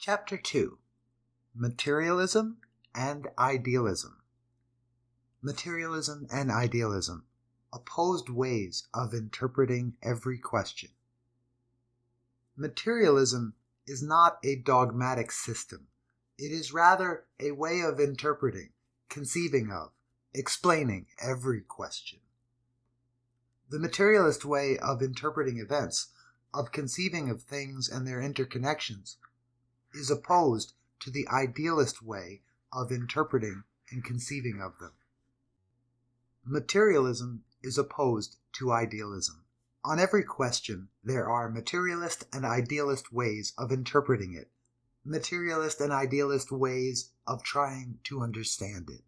Chapter 2 Materialism and Idealism. Materialism and Idealism, opposed ways of interpreting every question. Materialism is not a dogmatic system. It is rather a way of interpreting, conceiving of, explaining every question. The materialist way of interpreting events, of conceiving of things and their interconnections, is opposed to the idealist way of interpreting and conceiving of them. Materialism is opposed to idealism. On every question, there are materialist and idealist ways of interpreting it, materialist and idealist ways of trying to understand it.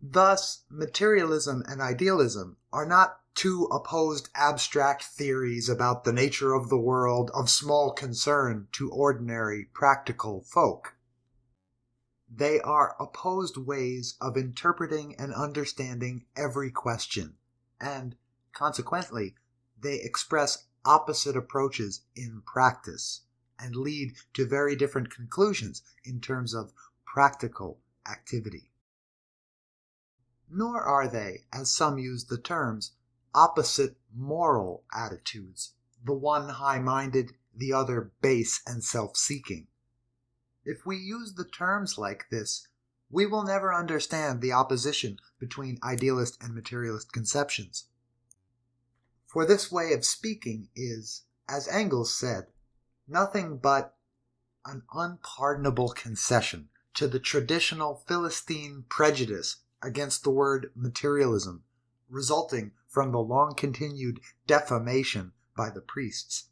Thus, materialism and idealism are not two opposed abstract theories about the nature of the world of small concern to ordinary practical folk. They are opposed ways of interpreting and understanding every question, and, consequently, they express opposite approaches in practice and lead to very different conclusions in terms of practical activity. Nor are they, as some use the terms, opposite moral attitudes, the one high-minded, the other base and self-seeking. If we use the terms like this, we will never understand the opposition between idealist and materialist conceptions. For this way of speaking is, as Engels said, nothing but an unpardonable concession to the traditional Philistine prejudice against the word materialism, resulting from the long-continued defamation by the priests.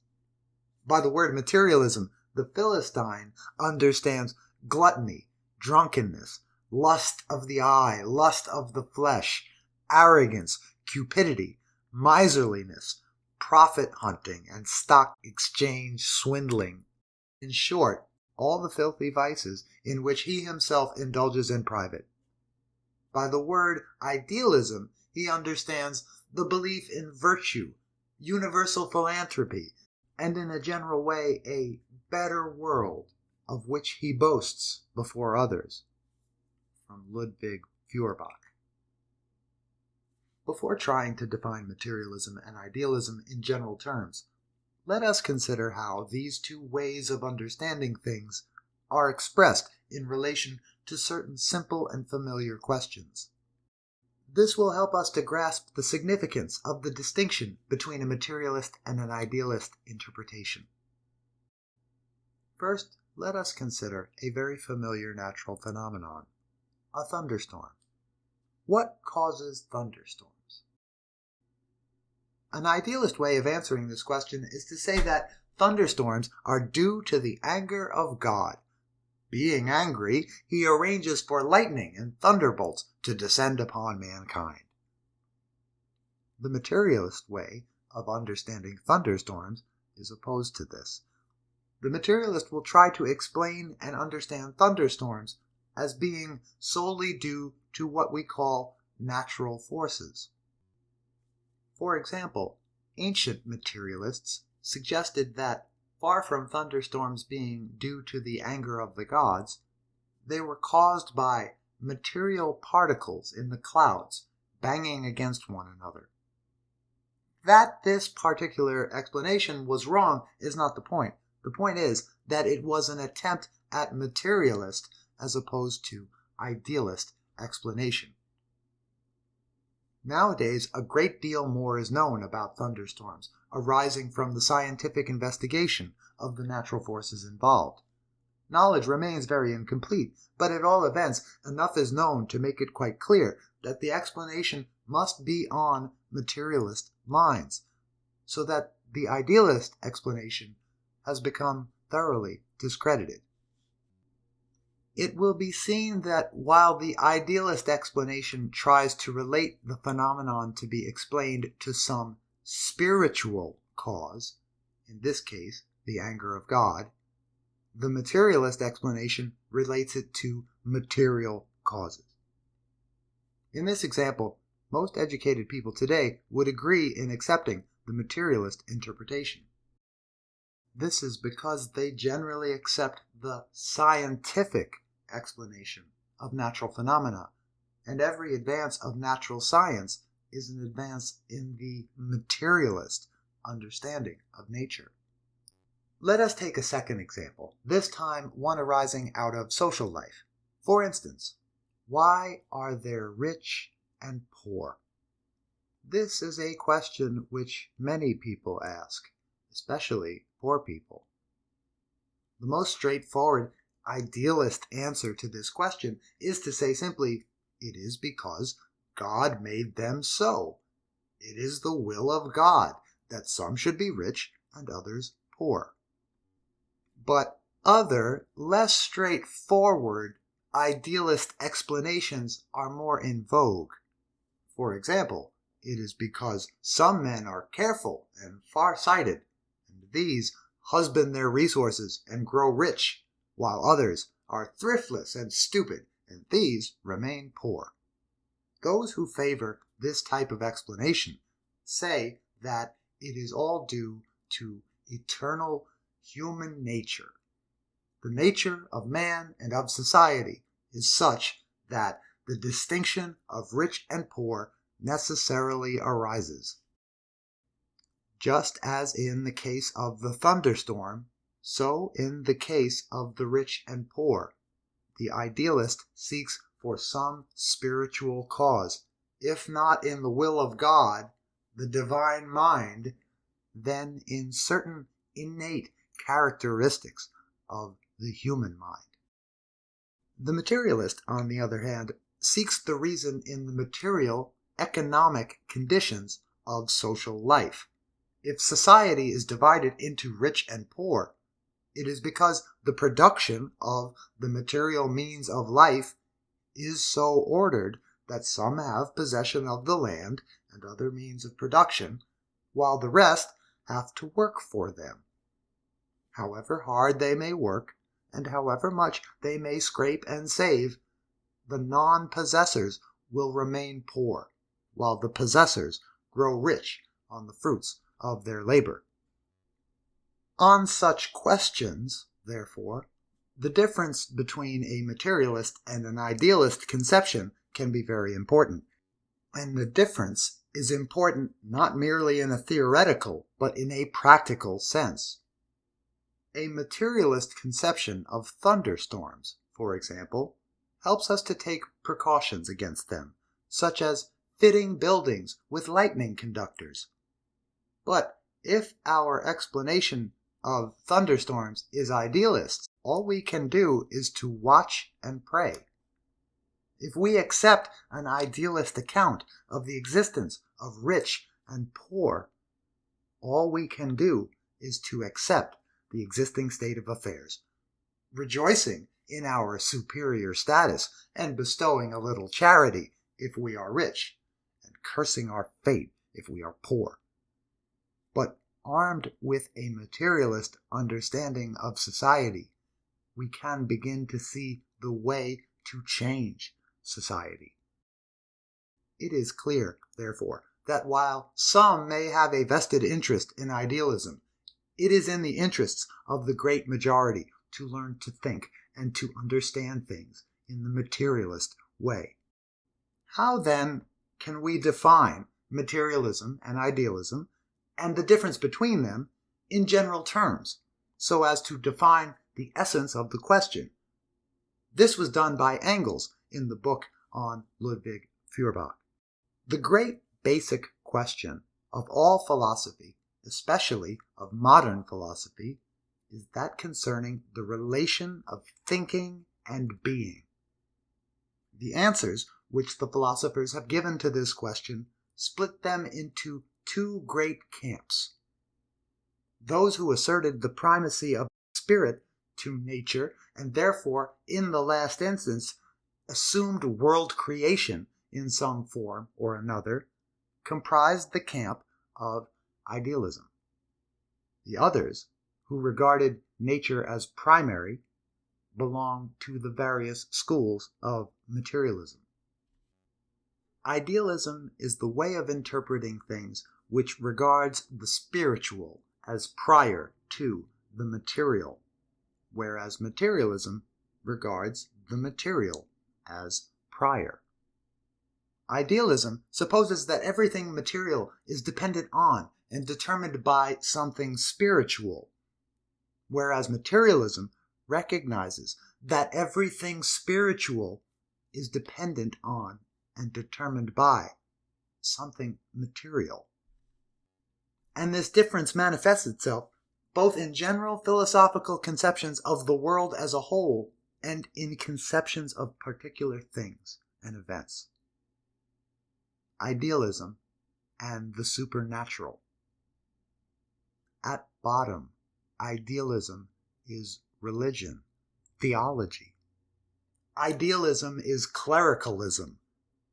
By the word materialism, the Philistine understands gluttony, drunkenness, lust of the eye, lust of the flesh, arrogance, cupidity, miserliness, profit hunting, and stock exchange swindling. In short, all the filthy vices in which he himself indulges in private. By the word idealism, he understands the belief in virtue, universal philanthropy, and in a general way a better world of which he boasts before others. From Ludwig Feuerbach. Before trying to define materialism and idealism in general terms, let us consider how these two ways of understanding things are expressed in relation to certain simple and familiar questions. This will help us to grasp the significance of the distinction between a materialist and an idealist interpretation. First, let us consider a very familiar natural phenomenon, a thunderstorm. What causes thunderstorms? An idealist way of answering this question is to say that thunderstorms are due to the anger of God. Being angry, he arranges for lightning and thunderbolts to descend upon mankind. The materialist way of understanding thunderstorms is opposed to this. The materialist will try to explain and understand thunderstorms as being solely due to what we call natural forces. For example, ancient materialists suggested that, far from thunderstorms being due to the anger of the gods, they were caused by material particles in the clouds banging against one another. That this particular explanation was wrong is not the point. The point is that it was an attempt at materialist as opposed to idealist explanation. Nowadays, a great deal more is known about thunderstorms, arising from the scientific investigation of the natural forces involved. Knowledge remains very incomplete, but at all events, enough is known to make it quite clear that the explanation must be on materialist lines, so that the idealist explanation has become thoroughly discredited. It will be seen that while the idealist explanation tries to relate the phenomenon to be explained to some spiritual cause, in this case, the anger of God, the materialist explanation relates it to material causes. In this example, most educated people today would agree in accepting the materialist interpretation. This is because they generally accept the scientific explanation of natural phenomena, and every advance of natural science is an advance in the materialist understanding of nature. Let us take a second example, this time one arising out of social life. For instance, why are there rich and poor? This is a question which many people ask, especially poor people. The most straightforward idealist answer to this question is to say simply, it is because God made them so. It is the will of God that some should be rich and others poor. But other, less straightforward idealist explanations are more in vogue. For example, it is because some men are careful and far-sighted, and these husband their resources and grow rich, while others are thriftless and stupid, and these remain poor. Those who favor this type of explanation say that it is all due to eternal human nature. The nature of man and of society is such that the distinction of rich and poor necessarily arises. Just as in the case of the thunderstorm, so in the case of the rich and poor, the idealist seeks for some spiritual cause, if not in the will of God, the divine mind, then in certain innate characteristics of the human mind. The materialist, on the other hand, seeks the reason in the material, economic conditions of social life. If society is divided into rich and poor, it is because the production of the material means of life is so ordered that some have possession of the land and other means of production, while the rest have to work for them. However hard they may work, and however much they may scrape and save, the non-possessors will remain poor, while the possessors grow rich on the fruits of their labor. On such questions, therefore, the difference between a materialist and an idealist conception can be very important. And the difference is important not merely in a theoretical, but in a practical sense. A materialist conception of thunderstorms, for example, helps us to take precautions against them, such as fitting buildings with lightning conductors. But if our explanation of thunderstorms is idealist, all we can do is to watch and pray. If we accept an idealist account of the existence of rich and poor, all we can do is to accept the existing state of affairs, rejoicing in our superior status and bestowing a little charity if we are rich, and cursing our fate if we are poor. But armed with a materialist understanding of society, we can begin to see the way to change society. It is clear, therefore, that while some may have a vested interest in idealism, it is in the interests of the great majority to learn to think and to understand things in the materialist way. How then can we define materialism and idealism and the difference between them in general terms, so as to define the essence of the question? This was done by Engels in the book on Ludwig Feuerbach. The great basic question of all philosophy, especially of modern philosophy, is that concerning the relation of thinking and being. The answers which the philosophers have given to this question split them into two great camps. Those who asserted the primacy of spirit to nature, and therefore, in the last instance, assumed world creation in some form or another, comprised the camp of idealism. The others, who regarded nature as primary, belong to the various schools of materialism. Idealism is the way of interpreting things which regards the spiritual as prior to the material, whereas materialism regards the material as prior. Idealism supposes that everything material is dependent on and determined by something spiritual, whereas materialism recognizes that everything spiritual is dependent on and determined by something material. And this difference manifests itself both in general philosophical conceptions of the world as a whole and in conceptions of particular things and events. Idealism and the supernatural. At bottom, idealism is religion, theology. Idealism is clericalism,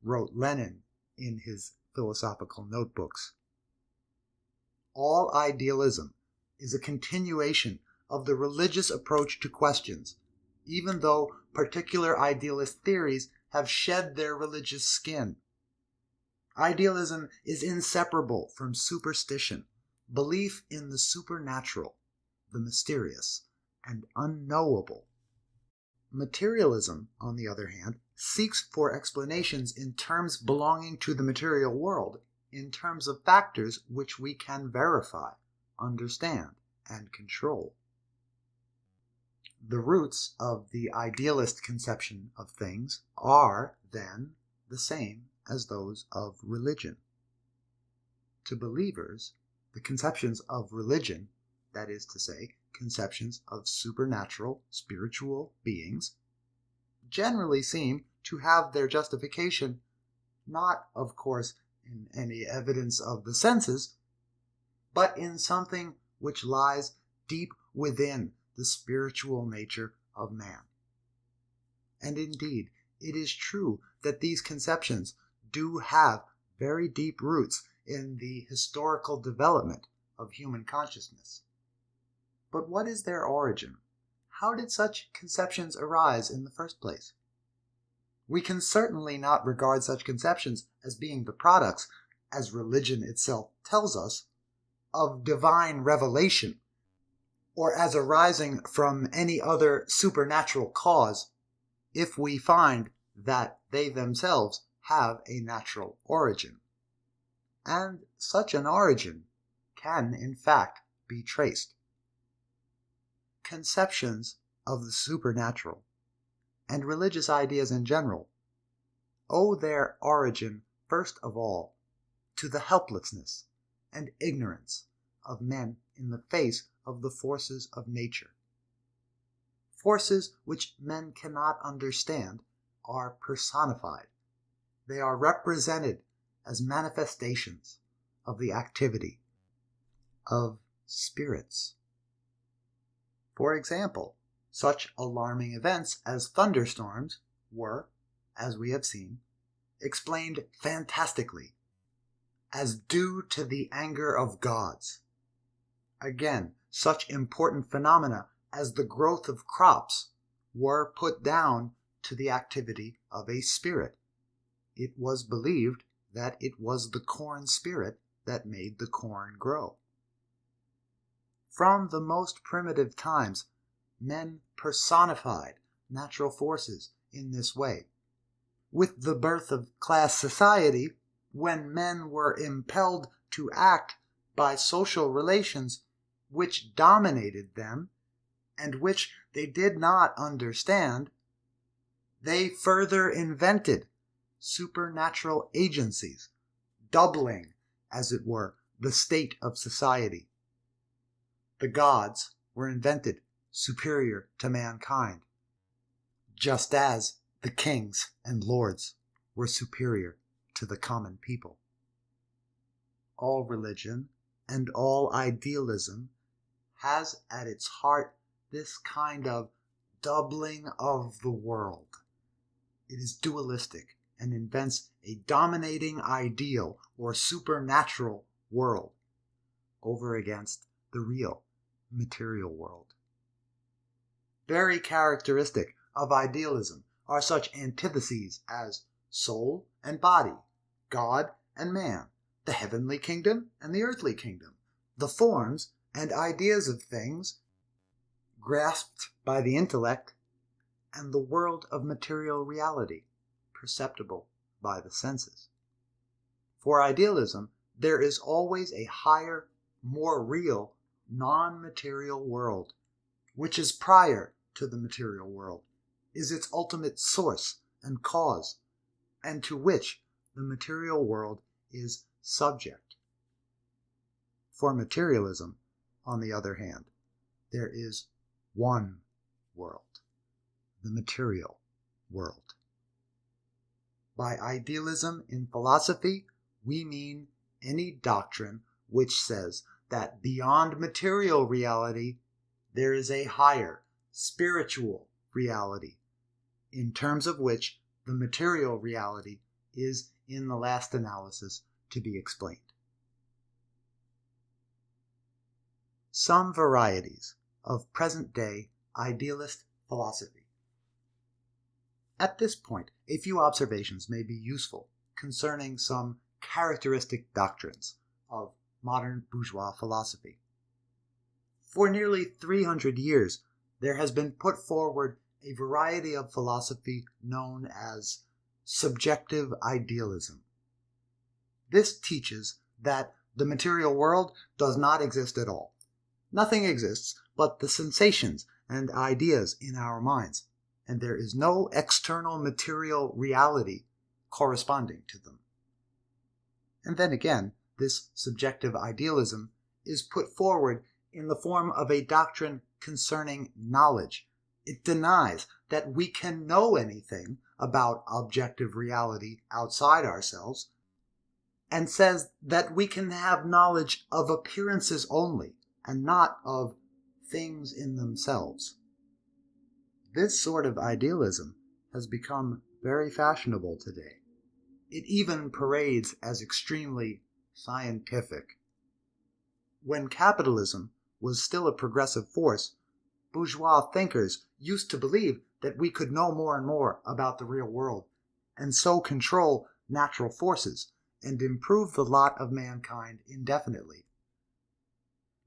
wrote Lenin in his philosophical notebooks. All idealism is a continuation of the religious approach to questions, even though particular idealist theories have shed their religious skin. Idealism is inseparable from superstition, belief in the supernatural, the mysterious, and unknowable. Materialism, on the other hand, seeks for explanations in terms belonging to the material world, in terms of factors which we can verify, understand, and control. The roots of the idealist conception of things are, then, the same as those of religion. To believers, the conceptions of religion, that is to say, conceptions of supernatural, spiritual beings, generally seem to have their justification not, of course, in any evidence of the senses, but in something which lies deep within the spiritual nature of man. And indeed, it is true that these conceptions do have very deep roots in the historical development of human consciousness. But what is their origin? How did such conceptions arise in the first place? We can certainly not regard such conceptions as being the products, as religion itself tells us, of divine revelation, or as arising from any other supernatural cause, if we find that they themselves have a natural origin. And such an origin can, in fact, be traced. Conceptions of the supernatural, and religious ideas in general, owe their origin, first of all, to the helplessness and ignorance of men in the face of the forces of nature. Forces which men cannot understand are personified. They are represented as manifestations of the activity of spirits. For example, such alarming events as thunderstorms were, as we have seen, explained fantastically as due to the anger of gods. Again, such important phenomena as the growth of crops were put down to the activity of a spirit. It was believed that it was the corn spirit that made the corn grow. From the most primitive times, men personified natural forces in this way. With the birth of class society, when men were impelled to act by social relations which dominated them and which they did not understand, they further invented supernatural agencies, doubling, as it were, the state of society. The gods were invented superior to mankind, just as the kings and lords were superior to the common people. All religion and all idealism has at its heart this kind of doubling of the world. It is dualistic and invents a dominating ideal or supernatural world over against the real material world. Very characteristic of idealism are such antitheses as soul and body, God and man, the heavenly kingdom and the earthly kingdom, the forms and ideas of things grasped by the intellect, and the world of material reality, perceptible by the senses. For idealism, there is always a higher, more real, non-material world, which is prior to the material world, is its ultimate source and cause, and to which the material world is subject. For materialism, on the other hand, there is one world, the material world. By idealism in philosophy, we mean any doctrine which says that beyond material reality, there is a higher, spiritual reality, in terms of which the material reality is, in the last analysis, to be explained. Some varieties of present-day idealist philosophy. At this point, a few observations may be useful concerning some characteristic doctrines of modern bourgeois philosophy. For nearly 300 years, there has been put forward a variety of philosophy known as subjective idealism. This teaches that the material world does not exist at all. Nothing exists but the sensations and ideas in our minds, and there is no external material reality corresponding to them. And then again, this subjective idealism is put forward in the form of a doctrine concerning knowledge. It denies that we can know anything about objective reality outside ourselves, and says that we can have knowledge of appearances only, and not of things in themselves. This sort of idealism has become very fashionable today. It even parades as extremely scientific. When capitalism was still a progressive force, bourgeois thinkers used to believe that we could know more and more about the real world, and so control natural forces and improve the lot of mankind indefinitely.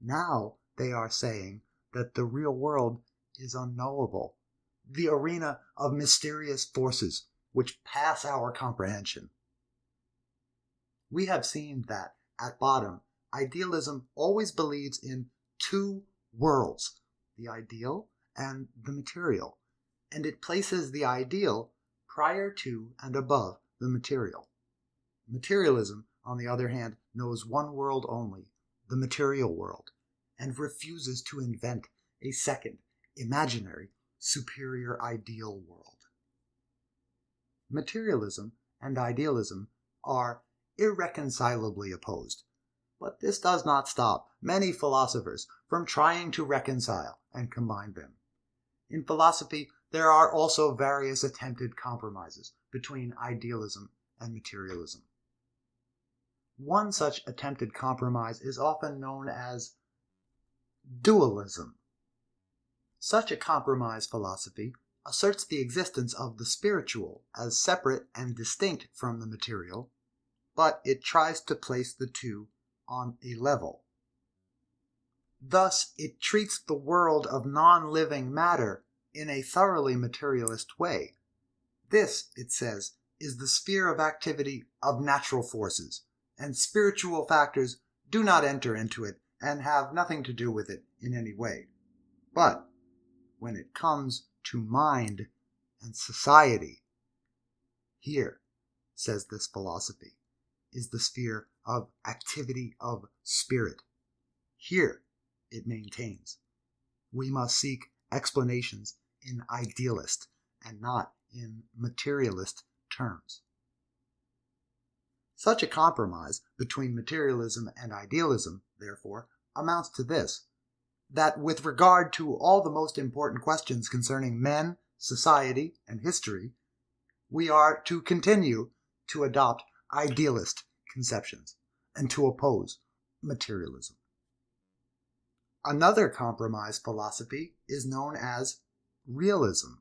Now they are saying that the real world is unknowable, the arena of mysterious forces which pass our comprehension. We have seen that, at bottom, idealism always believes in two worlds, the ideal and the material, and it places the ideal prior to and above the material. Materialism, on the other hand, knows one world only, the material world, and refuses to invent a second, imaginary, superior ideal world. Materialism and idealism are irreconcilably opposed, but this does not stop many philosophers from trying to reconcile and combine them. In philosophy, there are also various attempted compromises between idealism and materialism. One such attempted compromise is often known as dualism. Such a compromise philosophy asserts the existence of the spiritual as separate and distinct from the material, but it tries to place the two on a level. Thus, it treats the world of non-living matter in a thoroughly materialist way. This, it says, is the sphere of activity of natural forces, and spiritual factors do not enter into it and have nothing to do with it in any way. But when it comes to mind and society, here, says this philosophy, is the sphere of activity of spirit. Here, it maintains, we must seek explanations in idealist and not in materialist terms. Such a compromise between materialism and idealism, therefore, amounts to this, that with regard to all the most important questions concerning men, society, and history, we are to continue to adopt idealist conceptions and to oppose materialism. Another compromise philosophy is known as realism.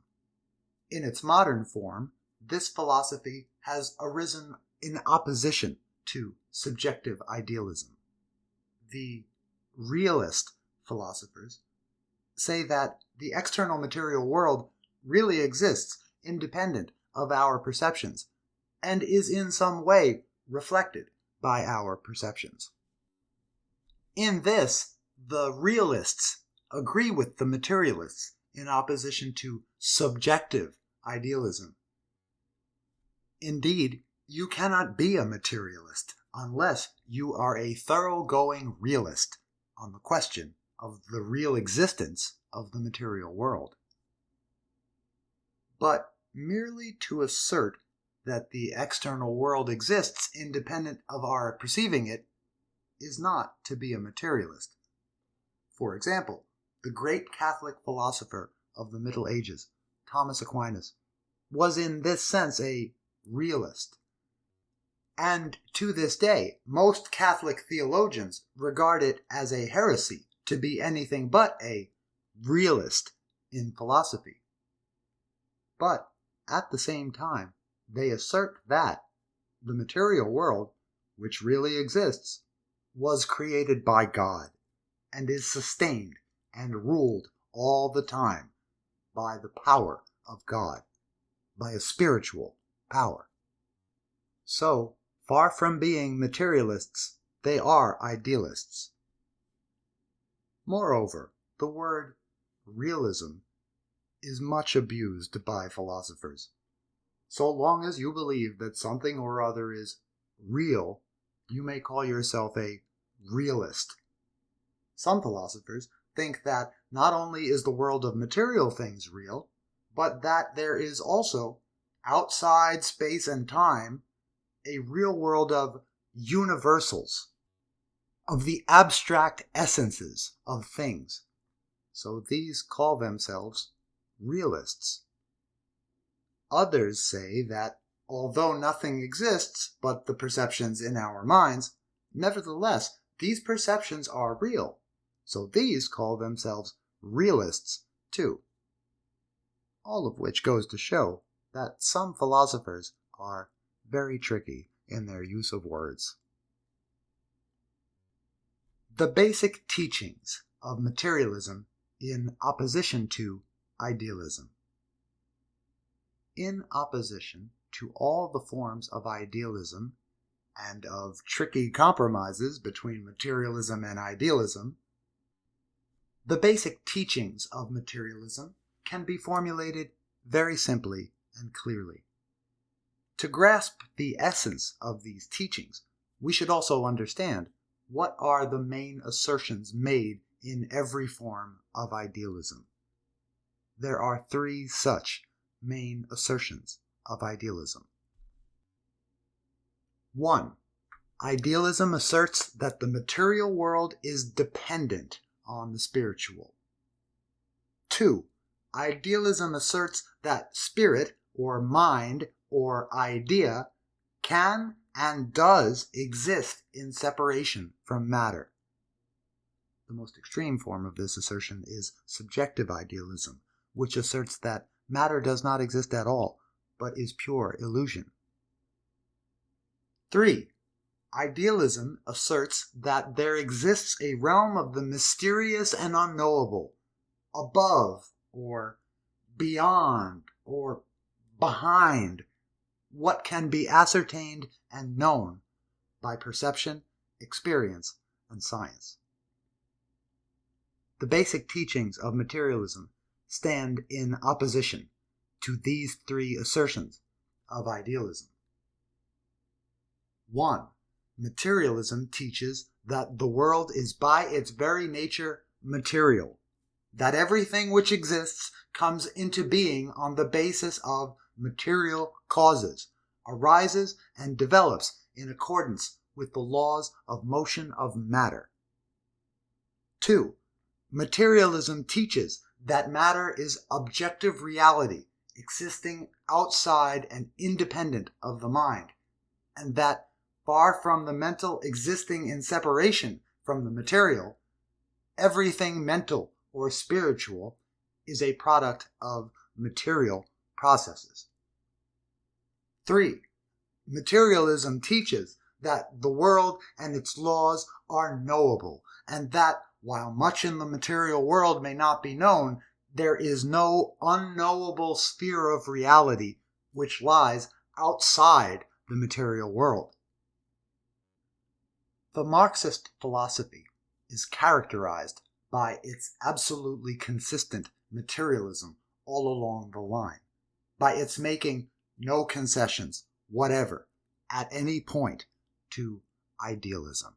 In its modern form, this philosophy has arisen in opposition to subjective idealism. The realist philosophers say that the external material world really exists independent of our perceptions and is in some way reflected by our perceptions. In this, the realists agree with the materialists in opposition to subjective idealism. Indeed, you cannot be a materialist unless you are a thoroughgoing realist on the question of the real existence of the material world. But merely to assert that the external world exists independent of our perceiving it is not to be a materialist. For example, the great Catholic philosopher of the Middle Ages, Thomas Aquinas, was in this sense a realist. And to this day, most Catholic theologians regard it as a heresy to be anything but a realist in philosophy. But at the same time, they assert that the material world, which really exists, was created by God and is sustained and ruled all the time by the power of God, by a spiritual power. So, far from being materialists, they are idealists. Moreover, the word realism is much abused by philosophers. So long as you believe that something or other is real, you may call yourself a realist. Some philosophers think that not only is the world of material things real, but that there is also, outside space and time, a real world of universals, of the abstract essences of things. So these call themselves realists. Others say that although nothing exists but the perceptions in our minds, nevertheless these perceptions are real. So these call themselves realists too. All of which goes to show that some philosophers are very tricky in their use of words. The basic teachings of materialism in opposition to idealism. In opposition to all the forms of idealism and of tricky compromises between materialism and idealism, the basic teachings of materialism can be formulated very simply and clearly. To grasp the essence of these teachings, we should also understand what are the main assertions made in every form of idealism. There are three such main assertions of idealism. 1. Idealism asserts that the material world is dependent on the spiritual. 2. Idealism asserts that spirit or mind or idea can and does exist in separation from matter. The most extreme form of this assertion is subjective idealism, which asserts that matter does not exist at all, but is pure illusion. 3. Idealism asserts that there exists a realm of the mysterious and unknowable, above or beyond or behind what can be ascertained and known by perception, experience, and science. The basic teachings of materialism stand in opposition to these three assertions of idealism. 1. Materialism teaches that the world is by its very nature material, that everything which exists comes into being on the basis of material causes, arises and develops in accordance with the laws of motion of matter. 2. Materialism teaches that matter is objective reality, existing outside and independent of the mind, and that far from the mental existing in separation from the material, everything mental or spiritual is a product of material processes. 3. Materialism teaches that the world and its laws are knowable, and that while much in the material world may not be known, there is no unknowable sphere of reality which lies outside the material world. The Marxist philosophy is characterized by its absolutely consistent materialism all along the line, by its making no concessions whatever at any point to idealism.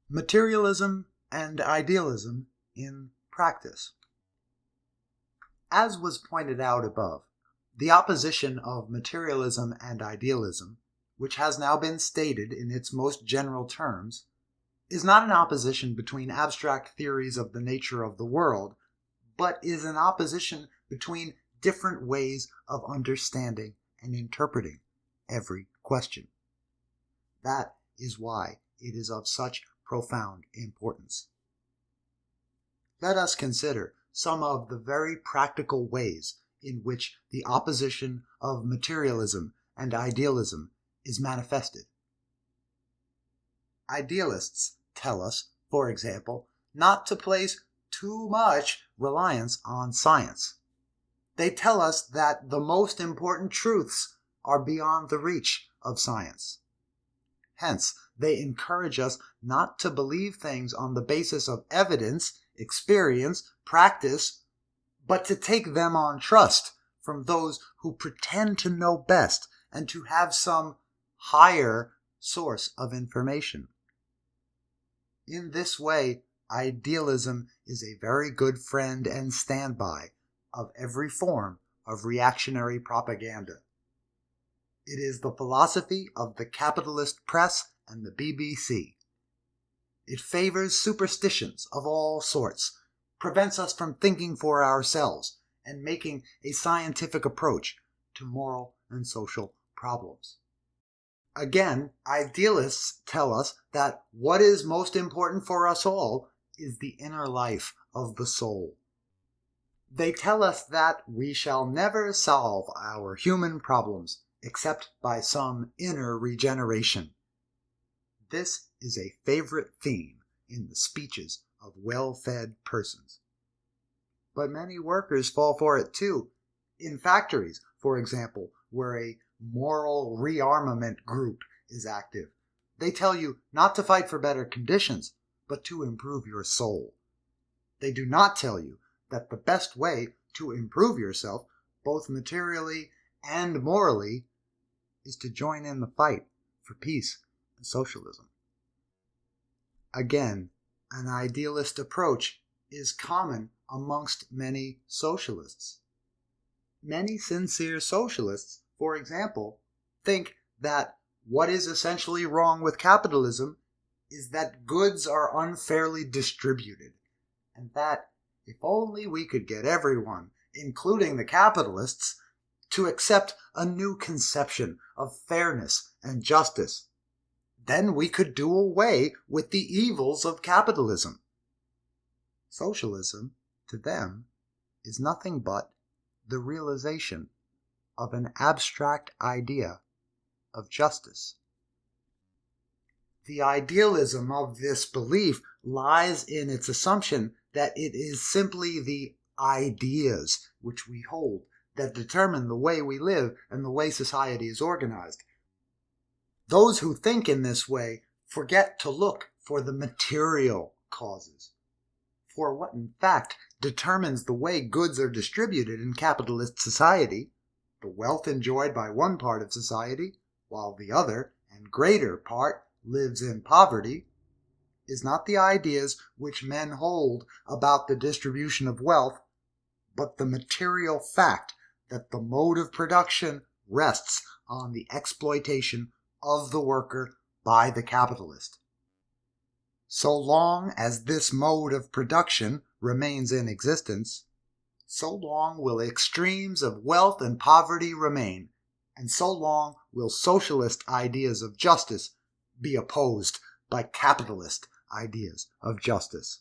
Materialism and idealism in practice. As was pointed out above, the opposition of materialism and idealism, which has now been stated in its most general terms, is not an opposition between abstract theories of the nature of the world, but is an opposition between different ways of understanding and interpreting every question. That is why it is of such profound importance. Let us consider some of the very practical ways in which the opposition of materialism and idealism is manifested. Idealists tell us, for example, not to place too much reliance on science. They tell us that the most important truths are beyond the reach of science. Hence, they encourage us not to believe things on the basis of evidence, experience, practice, but to take them on trust from those who pretend to know best and to have some higher source of information. In this way, idealism is a very good friend and standby of every form of reactionary propaganda. It is the philosophy of the capitalist press and the BBC. It favors superstitions of all sorts, prevents us from thinking for ourselves and making a scientific approach to moral and social problems. Again, idealists tell us that what is most important for us all is the inner life of the soul. They tell us that we shall never solve our human problems except by some inner regeneration. This is a favorite theme in the speeches of well-fed persons. But many workers fall for it too. In factories, for example, where a moral rearmament group is active, they tell you not to fight for better conditions, but to improve your soul. They do not tell you that the best way to improve yourself, both materially and morally, is to join in the fight for peace and socialism. Again, an idealist approach is common amongst many socialists. Many sincere socialists, for example, think that what is essentially wrong with capitalism is that goods are unfairly distributed, and that if only we could get everyone, including the capitalists, to accept a new conception of fairness and justice, then we could do away with the evils of capitalism. Socialism, to them, is nothing but the realization of an abstract idea of justice. The idealism of this belief lies in its assumption that it is simply the ideas which we hold that determine the way we live and the way society is organized. Those who think in this way forget to look for the material causes, for what in fact determines the way goods are distributed in capitalist society, the wealth enjoyed by one part of society, while the other and greater part lives in poverty, is not the ideas which men hold about the distribution of wealth, but the material fact that the mode of production rests on the exploitation of the worker by the capitalist. So long as this mode of production remains in existence, so long will extremes of wealth and poverty remain, and so long will socialist ideas of justice be opposed by capitalist ideas of justice.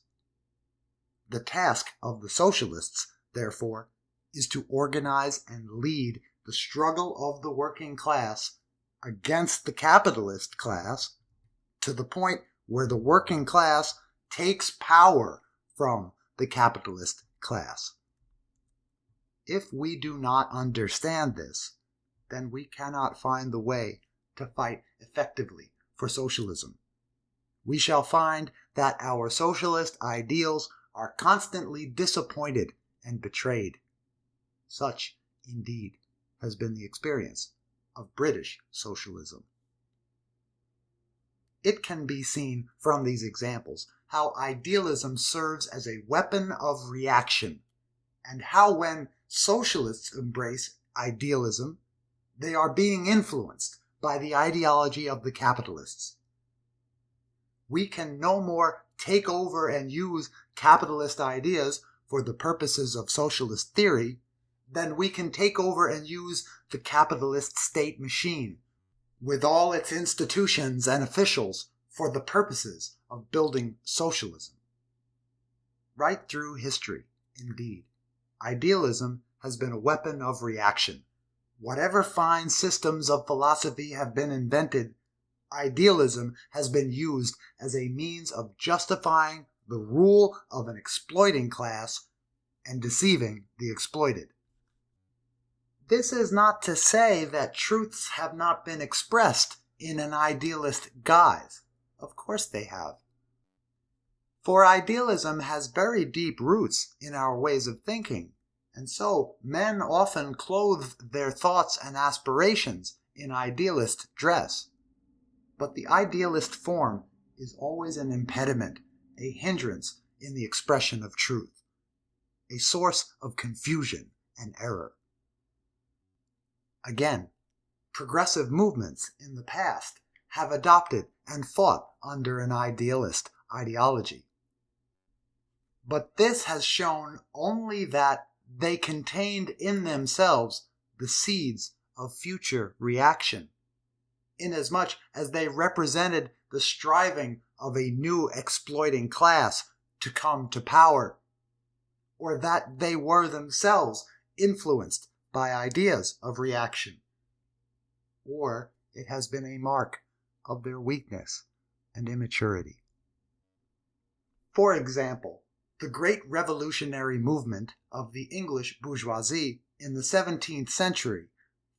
The task of the socialists, therefore, is to organize and lead the struggle of the working class against the capitalist class to the point where the working class takes power from the capitalist class. If we do not understand this, then we cannot find the way to fight effectively for socialism. We shall find that our socialist ideals are constantly disappointed and betrayed. Such, indeed, has been the experience of British socialism. It can be seen from these examples how idealism serves as a weapon of reaction, and how when socialists embrace idealism, they are being influenced by the ideology of the capitalists. We can no more take over and use capitalist ideas for the purposes of socialist theory than we can take over and use the capitalist state machine with all its institutions and officials for the purposes of building socialism. Right through history, indeed, idealism has been a weapon of reaction. Whatever fine systems of philosophy have been invented, idealism has been used as a means of justifying the rule of an exploiting class and deceiving the exploited. This is not to say that truths have not been expressed in an idealist guise. Of course they have. For idealism has very deep roots in our ways of thinking, and so men often clothe their thoughts and aspirations in idealist dress. But the idealist form is always an impediment, a hindrance in the expression of truth, a source of confusion and error. Again, progressive movements in the past have adopted and fought under an idealist ideology. But this has shown only that they contained in themselves the seeds of future reaction, inasmuch as they represented the striving of a new exploiting class to come to power, or that they were themselves influenced by ideas of reaction, or it has been a mark of their weakness and immaturity. For example, the great revolutionary movement of the English bourgeoisie in the 17th century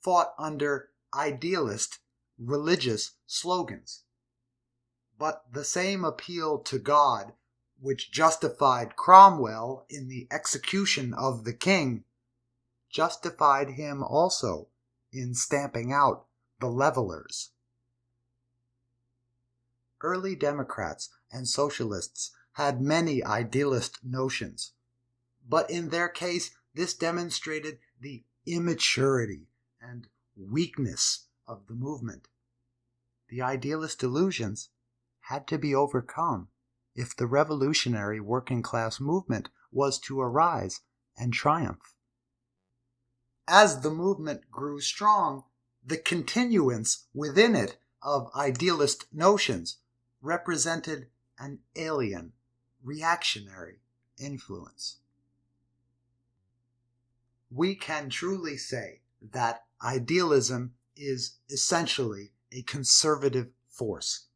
fought under idealist religious slogans. But the same appeal to God which justified Cromwell in the execution of the king justified him also in stamping out the levelers. Early Democrats and Socialists had many idealist notions, but in their case this demonstrated the immaturity and weakness of the movement. The idealist illusions had to be overcome if the revolutionary working class movement was to arise and triumph. As the movement grew strong, the continuance within it of idealist notions represented an alien, reactionary influence. We can truly say that idealism is essentially a conservative force,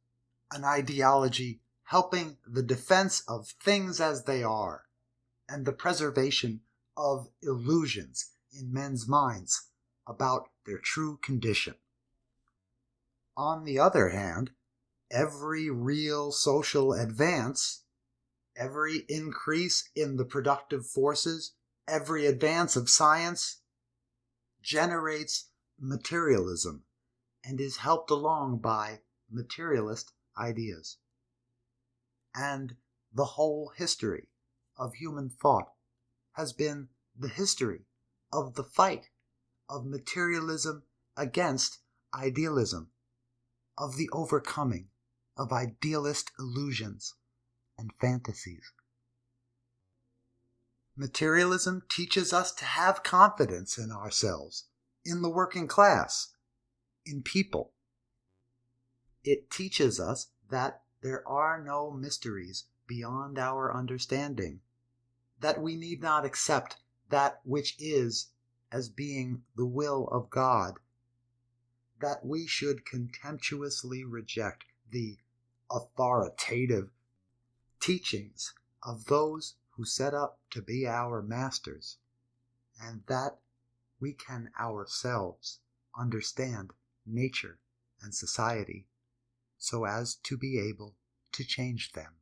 an ideology helping the defense of things as they are, and the preservation of illusions in men's minds about their true condition. On the other hand, every real social advance, every increase in the productive forces, every advance of science generates materialism and is helped along by materialist ideas. And the whole history of human thought has been the history of the fight of materialism against idealism, of the overcoming of idealist illusions and fantasies. Materialism teaches us to have confidence in ourselves, in the working class, in people. It teaches us that there are no mysteries beyond our understanding, that we need not accept that which is as being the will of God, that we should contemptuously reject the authoritative teachings of those who set up to be our masters, and that we can ourselves understand nature and society so as to be able to change them.